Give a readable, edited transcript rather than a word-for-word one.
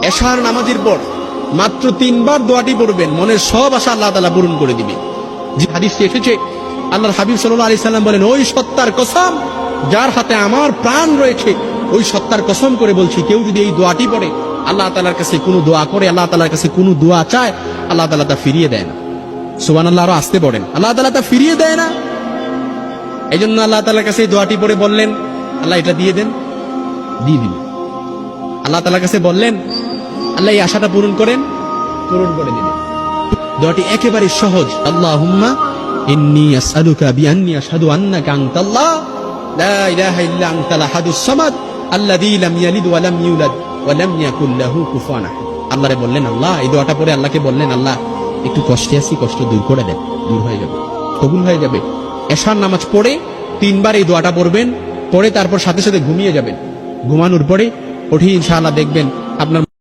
এশার নামাজের পর মাত্র 3 বার দোয়াটি পড়বেন, মনের সব আশা আল্লাহ তাআলা পূরণ করে দিবে। যে হাদিসে এসেছে, আল্লাহর হাবিব সাল্লাল্লাহু আলাইহি সাল্লাম বলেন, ওই সত্তার কসম যার হাতে আমার প্রাণ রয়েছে, ওই সত্তার কসম করে বলছি, কেউ যদি এই দোয়াটি পড়ে, আল্লাহ তাআলার কাছে কোনো দোয়া করে, আল্লাহ তাআলার কাছে কোনো দোয়া চায়, আল্লাহ তাআলা তা ফিরিয়ে দেয় না। সুবহানাল্লাহ, আরো আসতে পড়েন, আল্লাহ তাআলা তা ফিরিয়ে দেয় না। এই জন্য আল্লাহ তাআলার কাছে এই দোয়াটি পড়ে বললেন, আল্লাহ এটা দিয়ে দেন, দিয়ে দিন। আল্লাহ তাআলার কাছে বললেন, আল্লাহ এই আশাটা পূরণ করেন, পূরণ করে দিলেন। দোয়াটি একেবারে সহজ। আল্লাহুম্মা ইন্নী আসআলুকা বিআন্নী আশহাদু আন্নাকা আনতাল্লাহ লা ইলাহা ইল্লা আনতাল আহাদুস সামাদ আল্লাযী লাম ইয়ালিদ ওয়া লাম ইউলাদ ওয়া লাম ইয়াকুল লাহু কুফুয়ান আহাদ। আল্লাহরে বললেন, আল্লাহ এই দোয়াটা পড়ে আল্লাহকে বললেন, আল্লাহ একটু কষ্টে আছি, কষ্ট দূর করে দেন, দূর হয়ে যাবে, কবুল হয়ে যাবে। এশার নামাজ পড়ে 3 বার এই দোয়াটা পড়বেন, পড়ে তারপর সাথে সাথে ঘুমিয়ে যাবেন। ঘুমানোর পরে উঠে ইনশাআল্লাহ দেখবেন আপনার